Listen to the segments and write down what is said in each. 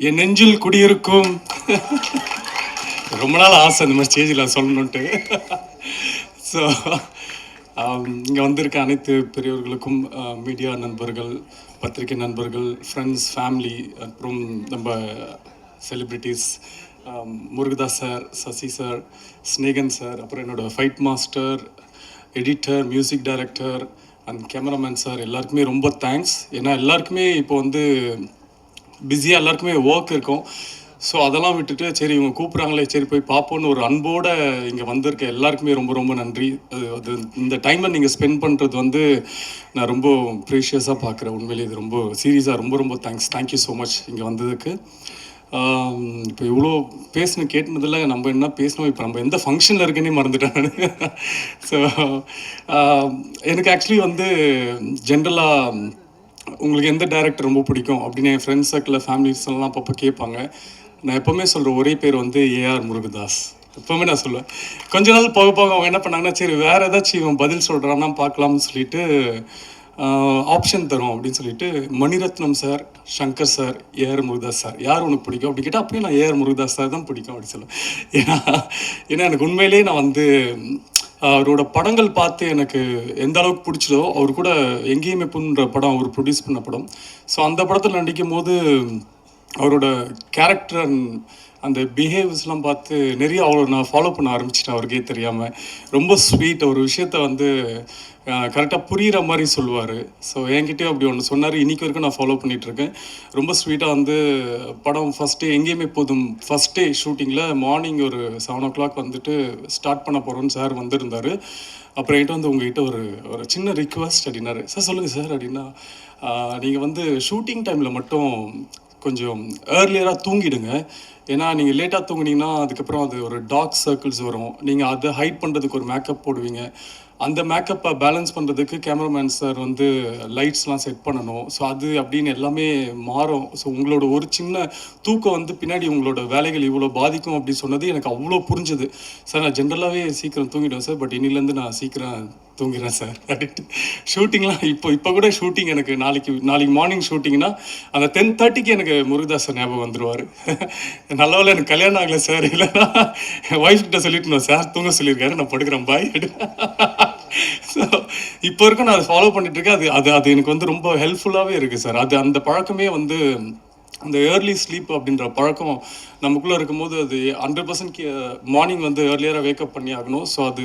என் நெஞ்சில் குடியிருக்கும் ரொம்ப நாள் ஆசை இந்த மாதிரி ஸ்டேஜில் சொல்லணுன்ட்டு. ஸோ இங்கே வந்திருக்க அனைத்து பெரியவர்களுக்கும், மீடியா நண்பர்கள், பத்திரிகை நண்பர்கள், ஃப்ரெண்ட்ஸ், ஃபேமிலி, அப்புறம் நம்ம celebrities, Murugadoss sir, Sasi sir, Snehan sir, அப்புறம் என்னோடய fight master, editor, music director and cameraman sir எல்லாருக்குமே ரொம்ப தேங்க்ஸ். ஏன்னா எல்லாருக்குமே இப்போ வந்து பிஸியாக எல்லாருக்குமே ஒர்க் இருக்கும். ஸோ அதெல்லாம் விட்டுட்டு சரி இவங்க கூப்பிட்றாங்களே சரி போய் பார்ப்போன்னு ஒரு அன்போடு இங்கே வந்திருக்க எல்லாருக்குமே ரொம்ப ரொம்ப நன்றி. அது இந்த டைமை நீங்கள் ஸ்பெண்ட் பண்ணுறது வந்து நான் ரொம்ப ப்ரீஷியஸாக பார்க்குறேன். உண்மையிலே இது ரொம்ப சீரியஸாக ரொம்ப ரொம்ப தேங்க்ஸ். தேங்க்யூ ஸோ மச் இங்கே வந்ததுக்கு. இப்போ இவ்வளோ பேசணும் கேட்டுனதில் நம்ம என்ன பேசணும், இப்போ நம்ம எந்த ஃபங்க்ஷனில் இருக்குன்னே மறந்துட்டேன். ஸோ எனக்கு ஆக்சுவலி வந்து ஜென்ரலாக உங்களுக்கு எந்த டேரக்டர் ரொம்ப பிடிக்கும் அப்படின்னு என் ஃப்ரெண்ட்ஸ் சர்க்கிளில் ஃபேமிலிஸ்லாம் அப்பப்போ கேட்பாங்க. நான் எப்போவுமே சொல்கிற ஒரே பேர் வந்து ஏஆர் முருகதாஸ். எப்போவுமே நான் சொல்லுவேன். கொஞ்ச நாள் போக போக அவங்க என்ன பண்ணாங்கன்னா சரி வேறு ஏதாச்சும் இவன் பதில் சொல்கிறான்னா பார்க்கலாம்னு சொல்லிட்டு ஆப்ஷன் தரும் அப்படின்னு சொல்லிட்டு Mani Ratnam sir, Shankar sir, AR Murugadoss sir யார் உனக்கு பிடிக்கும் அப்படி கேட்டால் அப்படியே நான் ஏஆர் முருகதாஸ் சார் தான் பிடிக்கும் அப்படின்னு சொல்லுவேன். ஏன்னா எனக்கு உண்மையிலே நான் வந்து அவரோட படங்கள் பார்த்து எனக்கு எந்த அளவுக்கு பிடிச்சதோ, அவர் கூட எங்கேயுமே புண்ணுன்ற படம் அவர் ப்ரொடியூஸ் பண்ண படம். ஸோ அந்த படத்தில் நடிக்கும் போது அவரோட கேரக்டர் அந்த பிஹேவியர்ஸ்லாம் பார்த்து நிறைய அவரை நான் ஃபாலோ பண்ண ஆரம்பிச்சிட்டேன் அவருக்கே தெரியாமல். ரொம்ப ஸ்வீட், ஒரு விஷயத்த வந்து கரெக்டாக புரிகிற மாதிரி சொல்லுவார். ஸோ என்கிட்டயும் அப்படி ஒன்று சொன்னார். இன்றைக்கி வரைக்கும் நான் ஃபாலோ பண்ணிகிட்ருக்கேன். ரொம்ப ஸ்வீட்டாக வந்து படம் ஃபஸ்ட் டே எங்கேயுமே போதும் ஃபஸ்ட் டே ஷூட்டிங்கில் மார்னிங் ஒரு 7 o'clock வந்துட்டு ஸ்டார்ட் பண்ண போகிறோன்னு சார் வந்திருந்தார். அப்புறம் என்கிட்ட வந்து உங்கள்கிட்ட ஒரு சின்ன ரிக்வெஸ்ட் அப்படின்னாரு. சார் சொல்லுங்கள் சார் அப்படின்னா, நீங்கள் வந்து ஷூட்டிங் டைமில் மட்டும் கொஞ்சம் ஏர்லியராக தூங்கிடுங்க. ஏன்னா நீங்கள் லேட்டாக தூங்குனீங்கன்னா அதுக்கப்புறம் அது ஒரு டார்க் சர்க்கிள்ஸ் வரும். நீங்கள் அதை ஹைட் பண்ணுறதுக்கு ஒரு மேக்கப் போடுவீங்க. அந்த மேக்கப்பை பேலன்ஸ் பண்ணுறதுக்கு கேமராமேன் சார் வந்து லைட்ஸ்லாம் செட் பண்ணணும். ஸோ அது அப்படின்னு எல்லாமே மாறும். ஸோ உங்களோட ஒரு சின்ன தூக்கம் வந்து பின்னாடி உங்களோட வேலைகள் இவ்வளோ பாதிக்கும் அப்படி சொன்னது எனக்கு அவ்வளோ புரிஞ்சுது. சார் நான் ஜென்ரலாகவே சீக்கிரம் தூங்கிடுவேன் சார், பட் இன்னிலேருந்து நான் சீக்கிரம் தூங்கிடுறேன் சார் அப்படின்ட்டு. ஷூட்டிங்லாம் இப்போ கூட ஷூட்டிங் எனக்கு நாளைக்கு மார்னிங் ஷூட்டிங்னா அந்த 10:30க்கு எனக்கு முருகதாஸ் சார் ஞாபகம் வந்துடுவார். நல்லவேளை எனக்கு கல்யாணம் ஆகலை சார், இல்லைன்னா என் ஒய்ஃப் கிட்ட சொல்லிட்டு சார் தூங்க சொல்லியிருக்காரு, நான் படுக்கிறேன் பாய். ஸோ இப்போ வரைக்கும் நான் அதை ஃபாலோ பண்ணிகிட்ருக்கேன். அது எனக்கு வந்து ரொம்ப ஹெல்ப்ஃபுல்லாகவே இருக்குது சார். அந்த பழக்கமே வந்து அந்த ஏர்லி ஸ்லீப் அப்படின்ற பழக்கம் நமக்குள்ளே இருக்கும்போது அது 100% மார்னிங் வந்து ஏர்லியராக வேக்கப் பண்ணி ஆகணும். ஸோ அது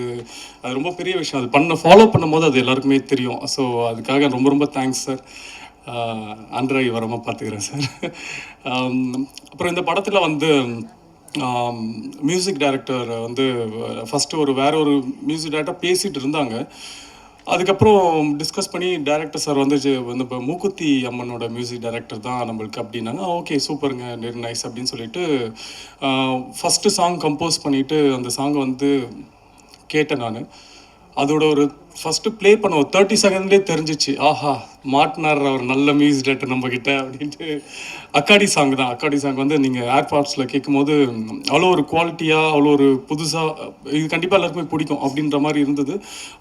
ரொம்ப பெரிய விஷயம். அது ஃபாலோ பண்ணும்போது அது எல்லாருக்குமே தெரியும். ஸோ அதுக்காக ரொம்ப ரொம்ப தேங்க்ஸ் சார். அன்றாய் வரமாக பார்த்துக்கிறேன் சார். அப்புறம் இந்த படத்தில் வந்து மியூசிக் டைரக்டர் வந்து ஃபஸ்ட்டு வேற ஒரு மியூசிக் டைரக்டர் பேசிகிட்டு இருந்தாங்க. அதுக்கப்புறம் டிஸ்கஸ் பண்ணி டைரக்டர் சார் வந்து இப்போ மூக்குத்தி அம்மனோட மியூசிக் டைரக்டர் தான் நம்மளுக்கு அப்படின்னாங்க. ஓகே சூப்பருங்க, வெரி நைஸ் அப்படின்னு சொல்லிட்டு ஃபஸ்ட்டு சாங் கம்போஸ் பண்ணிவிட்டு அந்த சாங்கை வந்து கேட்டேன் நான். அதோட ஒரு ஃபஸ்ட்டு ப்ளே பண்ண ஒரு 30 செகண்ட்லேயே தெரிஞ்சிச்சு, ஆஹா மாட்டினார் அவர் நல்ல மியூசிக் டைரக்டர் நம்மக்கிட்ட அப்படின்ட்டு. அக்காடி சாங் தான். அக்காடி சாங் வந்து நீங்கள் ஏர்பாட்ஸில் கேட்கும்போது அவ்வளோ ஒரு குவாலிட்டியாக, அவ்வளோ ஒரு புதுசாக, இது கண்டிப்பாக எல்லாருக்குமே பிடிக்கும் அப்படின்ற மாதிரி இருந்தது.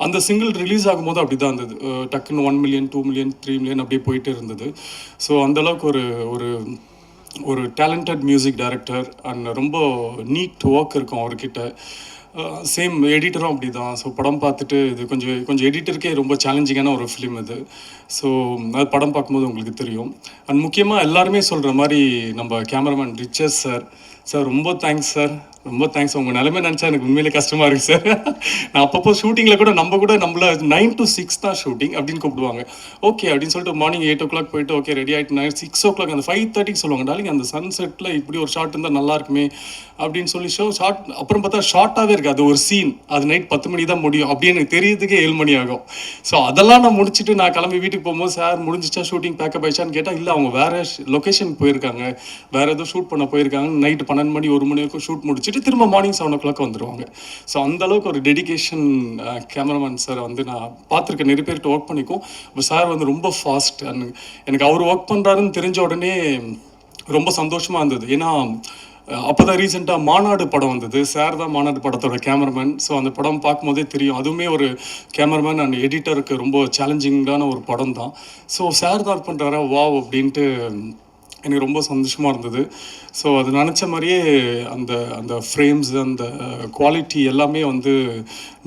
அந்த சிங்கிள் ரிலீஸ் ஆகும்போது அப்படி தான் இருந்தது. டக்குன்னு 1 million 2 million 3 million அப்படியே போயிட்டே இருந்தது. ஸோ அந்தளவுக்கு ஒரு ஒரு டேலண்டட் மியூசிக் டைரக்டர் அண்ட் ரொம்ப நீட் ஒர்க் இருக்கும் அவர்கிட்ட. சேம் எடிட்டரும் அப்படி தான். ஸோ படம் பார்த்துட்டு இது கொஞ்சம் எடிட்டருக்கே ரொம்ப சேலஞ்சிங்கான ஒரு ஃபிலிம் இது. ஸோ அது படம் பார்க்கும்போது உங்களுக்கு தெரியும். அண்ட் முக்கியமாக எல்லாருமே சொல்கிற மாதிரி நம்ம கேமராமேன் ரிச்சர்ஸ் சார், சார் ரொம்ப தேங்க்ஸ் சார், ரொம்ப தேங்க்ஸ். உங்கள் நிலைமை நினச்சா எனக்கு உண்மையிலே கஷ்டமாக இருக்குது சார். நான் அப்பப்போ ஷூட்டிங்கில் கூட நம்மளை 9 to 6 தான் ஷூட்டிங் அப்படின்னு கூப்பிடுவாங்க. ஓகே அப்படின்னு சொல்லிட்டு மார்னிங் 8 o'clock போயிட்டு ஓகே ரெடி ஆகிட்டு 6 o'clock அந்த 5:30க்கு சொல்லுவாங்க, டாலிங் அந்த சன்செட்டில் இப்படி ஒரு ஷார்ட் இருந்தால் நல்லா இருக்குமே அப்படின்னு சொல்லி ஷார்ட் அப்புறம் பார்த்தா ஷார்ட்டாகவே இருக்குது. அது ஒரு சீன், அது நைட் 10 மணி தான் முடியும் அப்படின்னு எனக்கு தெரியறதுக்கே 7 மணி ஆகும். ஸோ அதெல்லாம் நான் முடிச்சுட்டு நான் கிளம்பி வீட்டுக்கு போகும்போது சார் முடிஞ்சிச்சா ஷூட்டிங் பேக்கப் ஆயிடுச்சான்னு கேட்டால் இல்லை அவங்க வேறு லொக்கேஷன் போயிருக்காங்க, வேறு ஏதோ ஷூட் பண்ண போயிருக்காங்க. நைட்டு 12 மணி 1 மணி வரைக்கும் ஷூட் முடிச்சுட்டு திரும்ப மார்னிங் 7 o'clock வந்துடுவாங்க. ஸோ அந்தளவுக்கு ஒரு டெடிக்கேஷன் கேமராமேன் சார் வந்து நான் பார்த்துருக்கேன். நிறைய பேர்கிட்ட ஒர்க் பண்ணிக்கும். இப்போ சார் வந்து ரொம்ப ஃபாஸ்ட். அண்ட் எனக்கு அவர் ஒர்க் பண்ணுறாருன்னு தெரிஞ்ச உடனே ரொம்ப சந்தோஷமாக இருந்தது. ஏன்னா அப்போ தான் ரீசெண்டாக மாநாடு படம் வந்தது. சார் தான் மாநாடு படத்தோட கேமராமேன். ஸோ அந்த படம் பார்க்கும்போதே தெரியும், அதுவுமே ஒரு கேமராமேன் அண்ட் எடிட்டருக்கு ரொம்ப சேலஞ்சிங்கான ஒரு படம் தான். ஸோ சார் தான் பண்ணுறாரா வாவ் அப்படின்ட்டு எனக்கு ரொம்ப சந்தோஷமாக இருந்தது. ஸோ அது நினச்ச மாதிரியே அந்த அந்த ஃப்ரேம்ஸ் அந்த குவாலிட்டி எல்லாமே வந்து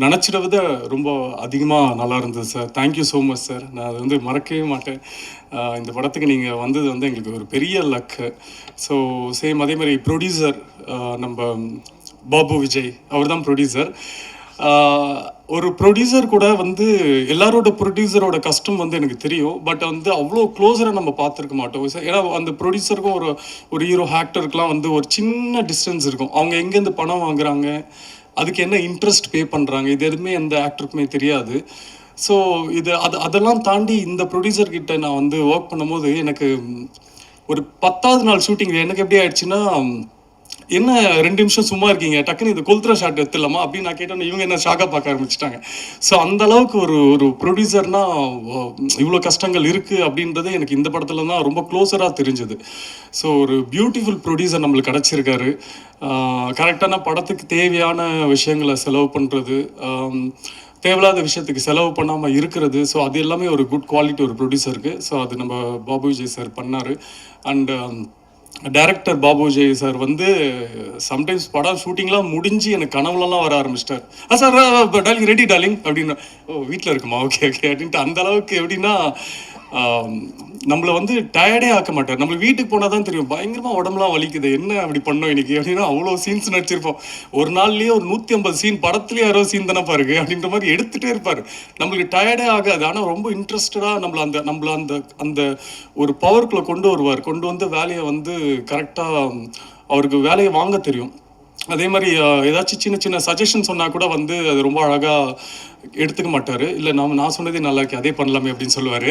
நினச்சிட விட ரொம்ப அதிகமாக நல்லா இருந்தது sir. Thank you so much sir. நான் அதை வந்து மறக்கவே மாட்டேன். இந்த படத்துக்கு நீங்கள் வந்தது வந்து எங்களுக்கு ஒரு பெரிய லக்கு. ஸோ சேம் அதே மாதிரி ப்ரொடியூசர் நம்ம பாபு விஜய், அவர் தான் ப்ரொடியூசர். ஒரு ப்ரொடியூசர் கூட வந்து எல்லாரோட ப்ரொடியூசரோட கஷ்டம் வந்து எனக்கு தெரியும். பட் வந்து அவ்வளோ க்ளோஸராக நம்ம பார்த்துருக்க மாட்டோம். ஏன்னா அந்த ப்ரொடியூசருக்கும் ஒரு ஒரு ஹீரோ ஆக்டருக்குலாம் வந்து ஒரு சின்ன டிஸ்டன்ஸ் இருக்கும். அவங்க எங்கேருந்து பணம் வாங்குறாங்க, அதுக்கு என்ன இன்ட்ரெஸ்ட் பே பண்ணுறாங்க, இது எதுவுமே எந்த ஆக்டருக்குமே தெரியாது. ஸோ அதெல்லாம் தாண்டி இந்த ப்ரொடியூசர்கிட்ட நான் வந்து ஒர்க் பண்ணும்போது எனக்கு ஒரு 10வது நாள் ஷூட்டிங் எனக்கு எப்படி ஆயிடுச்சுன்னா, என்ன 2 நிமிஷம் சும்மா இருக்கீங்க, டக்குன்னு இது கொளுத்துற ஷாட் எடுத்துடலாமா அப்படின்னு நான் கேட்டோன்னே இவங்க என்ன ஷாக்காக பார்க்க ஆரம்பிச்சிட்டாங்க. ஸோ அந்த அளவுக்கு ஒரு ஒரு ப்ரொடியூசர்னா இவ்வளோ கஷ்டங்கள் இருக்குது அப்படின்றது எனக்கு இந்த படத்தில் தான் ரொம்ப க்ளோஸராக தெரிஞ்சுது. ஸோ ஒரு பியூட்டிஃபுல் ப்ரொடியூசர் நம்மளுக்கு கிடச்சிருக்காரு. கரெக்டான படத்துக்கு தேவையான விஷயங்களை செலவு பண்ணுறது, தேவையில்லாத விஷயத்துக்கு செலவு பண்ணாமல் இருக்கிறது. ஸோ அது எல்லாமே ஒரு குட் குவாலிட்டி ஒரு ப்ரொடியூசருக்கு. ஸோ அது நம்ம பாபு விஜய் சார் பண்ணார். And director Babu Vijay sir வந்து சம்டைம்ஸ் படம் ஷூட்டிங்லாம் முடிஞ்சு எனக்கு கனவுலலாம் வர ஆரம்பிச்சிட்டார். சார் டார்லிங் ரெடி டார்லிங் அப்படின்னு. ஓ வீட்டில் இருக்குமா, ஓகே ஓகே அப்படின்ட்டு. அந்த அளவுக்கு எப்படின்னா நம்மளை வந்து டயர்டே ஆக்க மாட்டார். நம்மளுக்கு வீட்டுக்கு போனால் தான் தெரியும் பயங்கரமாக உடம்புலாம் வலிக்குது, என்ன அப்படி பண்ணோம் இன்னைக்கு அப்படின்னா. அவ்வளோ சீன்ஸ் நடிச்சிருப்போம். ஒரு நாள்லேயே ஒரு 150 சீன், படத்துலேயே 60 சீன் தானே பாருங்க அப்படின்ற மாதிரி எடுத்துகிட்டே இருப்பார். நம்மளுக்கு டயர்டே ஆகாது. ஆனால் ரொம்ப இன்ட்ரெஸ்டடாக நம்மளை அந்த அந்த ஒரு பவருக்குள்ளே கொண்டு வருவார். கொண்டு வந்து வேலையை வந்து கரெக்டாக அவருக்கு வேலையை வாங்க தெரியும். அதே மாதிரி ஏதாச்சும் சின்ன சின்ன சஜஷன் சொன்னால் கூட வந்து அது ரொம்ப அழகாக எடுத்துக்க மாட்டார். இல்லை நான் சொன்னதே நல்லா இருக்கு, அதே பண்ணலாமே அப்படின்னு சொல்லுவார்.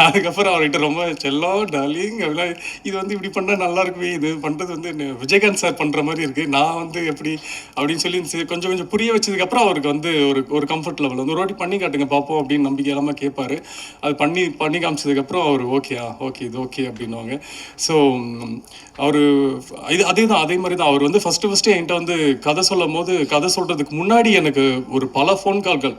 அதுக்கப்புறம் அவர்கிட்ட ரொம்ப செல்லம் டார்லிங் அப்படிலாம், இது வந்து இப்படி பண்ணால் நல்லா இருக்குமே, இது பண்ணுறது வந்து விஜயகாந்த் சார் பண்ணுற மாதிரி இருக்குது, நான் வந்து எப்படி அப்படின்னு சொல்லி கொஞ்சம் கொஞ்சம் புரிய வச்சதுக்கப்புறம் அவருக்கு வந்து ஒரு ஒரு கம்ஃபர்ட் லெவல் வந்து ஒரு வாட்டி பண்ணி காட்டுங்க பார்ப்போம் அப்படின்னு நம்பிக்கை இல்லாமல் கேட்பார். அது பண்ணி காமிச்சதுக்கப்புறம் அவர் ஓகே இது ஓகே அப்படின்வாங்க. ஸோ அவர் அதே மாதிரி தான் அவர் வந்து ஃபஸ்ட்டு என்கிட்ட வந்து கதை சொல்லும் போது, கதை சொல்கிறதுக்கு முன்னாடி எனக்கு ஒரு பல ஃபோன் கால்கள்,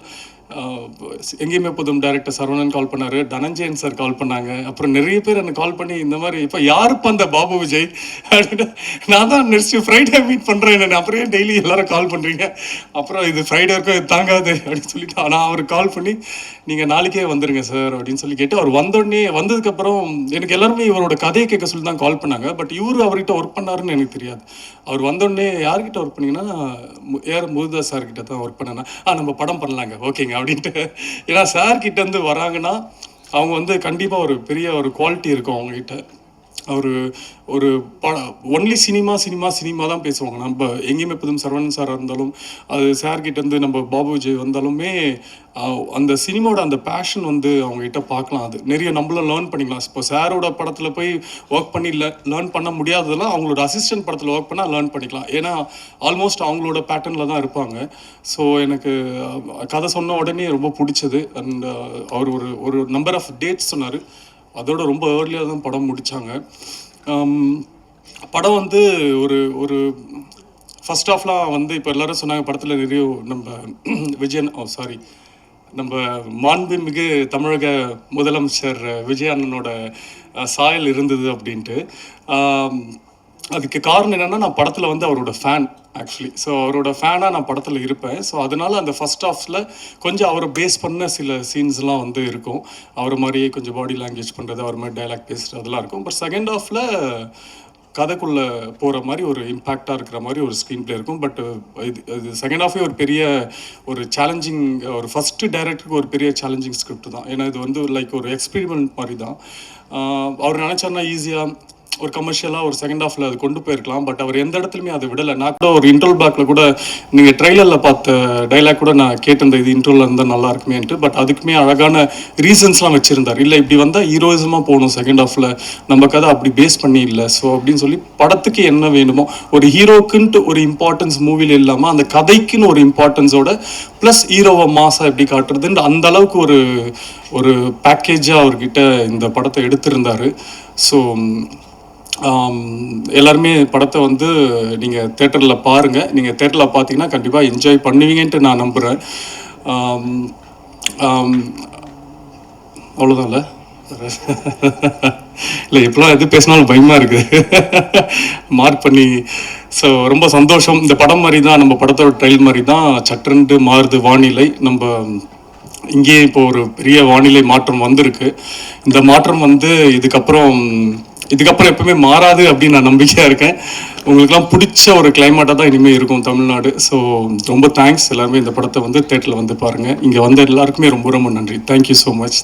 எங்கேயுமே புதும் டைரக்டர் சரவணன் கால் பண்ணார், தனஞ்சயன் சார் கால் பண்ணாங்க. அப்புறம் நிறைய பேர் எனக்கு கால் பண்ணி இந்த மாதிரி இப்போ யாருப்பா அந்த பாபு விஜய் அப்படின்னு. நான் தான் நெக்ஸ்ட் ஃப்ரைடே மீட் பண்ணுறேன், என்ன அப்புறம் டெய்லி எல்லாரும் கால் பண்ணுறீங்க, அப்புறம் இது ஃப்ரைடே இருக்கும் இது தாங்காது அப்படின்னு சொல்லிட்டு நான் அவருக்கு கால் பண்ணி நீங்கள் நாளைக்கே வந்துடுங்க சார் அப்படின்னு சொல்லி கேட்டு, அவர் வந்ததுக்கப்புறம் எனக்கு எல்லாருமே இவரோட கதையை கேட்க சொல்லி தான் கால் பண்ணாங்க. பட் இவர் அவர்கிட்ட ஒர்க் பண்ணாருன்னு எனக்கு தெரியாது. அவர் வந்தோடனே யார்கிட்ட ஒர்க் பண்ணிங்கன்னா ஏஆர் முருகதாஸ் சார்கிட்ட தான் ஒர்க் பண்ணேன்னா, நம்ம படம் பண்ணலாங்க ஓகேங்க அப்படின்ட்டு. ஏன்னா சார்கிட்ட இருந்து வராங்கன்னா அவங்க வந்து கண்டிப்பாக ஒரு பெரிய ஒரு குவாலிட்டி இருக்கும் அவங்ககிட்ட. ஒரு ஒரு ஒன்லி சினிமா தான் பேசுவாங்க. நம்ம எங்கேயுமே புதும் சரவணன் சாராக இருந்தாலும், அது சார்கிட்டேருந்து நம்ம பாபு விஜய் வந்தாலுமே அந்த சினிமாவோட அந்த பேஷன் வந்து அவங்ககிட்ட பார்க்கலாம். அது நிறைய நம்மளும் லேர்ன் பண்ணிக்கலாம். இப்போ சாரோட படத்தில் போய் ஒர்க் பண்ணி லேர்ன் பண்ண முடியாததெல்லாம் அவங்களோட அசிஸ்டன்ட் படத்தில் ஒர்க் பண்ணால் லேர்ன் பண்ணிக்கலாம். ஏன்னா ஆல்மோஸ்ட் அவங்களோட பேட்டர்னில் தான் இருப்பாங்க. ஸோ எனக்கு கதை சொன்ன உடனே ரொம்ப பிடிச்சது. அண்ட் அவர் ஒரு நம்பர் ஆஃப் டேட்ஸ் சொன்னார். அதோட ரொம்ப ஏர்லியாக தான் படம் முடித்தாங்க. படம் வந்து ஒரு ஃபர்ஸ்ட் ஆஃப்லாம் வந்து இப்போ எல்லோரும் சொன்னாங்க படத்தில் நிறைய நம்ம நம்ம மாண்புமிகு தமிழக முதலமைச்சர் விஜய் அண்ணனோட சாயல் இருந்தது அப்படின்ட்டு. அதுக்கு காரணம் என்னென்னா, நான் படத்தில் வந்து அவரோட ஃபேன் ஆக்சுவலி. ஸோ அவரோட ஃபேனாக நான் படத்தில் இருப்பேன். ஸோ அதனால் அந்த ஃபஸ்ட் ஹாஃபில் கொஞ்சம் அவரை பேஸ் பண்ண சில சீன்ஸ்லாம் வந்து இருக்கும். அவர் மாதிரியே கொஞ்சம் பாடி லாங்குவேஜ் பண்ணுறது, அவர் மாதிரி டைலாக் பேசுகிறது அதெல்லாம் இருக்கும். பட் செகண்ட் ஹாஃபில் கதைக்குள்ளே போகிற மாதிரி ஒரு இம்பேக்டாக இருக்கிற மாதிரி ஒரு ஸ்க்ரீன் பிளே இருக்கும். பட் இது செகண்ட் ஹாஃபே ஒரு பெரிய ஒரு சேலஞ்சிங், ஒரு ஃபஸ்ட்டு டைரக்டருக்கு ஒரு பெரிய சேலஞ்சிங் ஸ்கிரிப்ட் தான். ஏன்னா இது வந்து லைக் ஒரு எக்ஸ்பெரிமெண்ட் மாதிரி தான். அவர் நினச்சாருன்னா ஈஸியாக ஒரு கமர்ஷியலாக ஒரு செகண்ட் ஹாஃபில் அது கொண்டு போயிருக்கலாம். பட் அவர் எந்த இடத்துலையுமே அதை விடலை. நான் கூட ஒரு இன்ட்ரோல் பேக்கில் கூட நீங்கள் ட்ரெய்லரில் பார்த்த டைலாக் கூட நான் கேட்டிருந்தேன், இது இன்ட்ரோலில் இருந்தால் நல்லா இருக்குமேன்ட்டு. பட் அதுக்குமே அழகான ரீசன்ஸ்லாம் வச்சுருந்தார். இல்லை இப்படி வந்தால் ஹீரோயிசமாக போகணும் செகண்ட் ஹாஃபில், நம்ம கதை அப்படி பேஸ் பண்ணி இல்லை. ஸோ அப்படின்னு சொல்லி படத்துக்கு என்ன வேணுமோ, ஒரு ஹீரோக்குன்ட்டு ஒரு இம்பார்ட்டன்ஸ் மூவியில் இல்லாமல் அந்த கதைக்குன்னு ஒரு இம்பார்ட்டன்ஸோட ப்ளஸ் ஹீரோவை மாசாக எப்படி காட்டுறதுன்னு அந்த அளவுக்கு ஒரு பேக்கேஜாக அவர்கிட்ட இந்த படத்தை எடுத்திருந்தார். ஸோ எல்லாருமே படத்தை வந்து நீங்கள் தேட்டரில் பாருங்கள். நீங்கள் தேட்டரில் பார்த்தீங்கன்னா கண்டிப்பாக என்ஜாய் பண்ணுவீங்கன்ட்டு நான் நம்புகிறேன். அவ்வளோதான்ல, இல்லை இப்போலாம் எது பேசினாலும் பயமாக இருக்குது மார்க் பண்ணி. ஸோ ரொம்ப சந்தோஷம். இந்த படம் மாதிரி தான், நம்ம படத்தோட ட்ரையல் மாதிரி தான் சற்றென்று மாறுது வானிலை. நம்ம இங்கே இப்போ ஒரு பெரிய வானிலை மாற்றம் வந்திருக்கு. இந்த மாற்றம் வந்து இதுக்கப்புறம் எப்பவுமே மாறாது அப்படின்னு நான் நம்பிக்கையாக இருக்கேன். உங்களுக்குலாம் பிடிச்ச ஒரு கிளைமேட்டாக தான் இனிமேல் இருக்கும் தமிழ்நாடு. ஸோ ரொம்ப தேங்க்ஸ் எல்லாருமே இந்த படத்தை வந்து தேட்டரில் வந்து பாருங்கள். இங்கே வந்த எல்லாருக்குமே ரொம்ப ரொம்ப நன்றி. Thank you so much.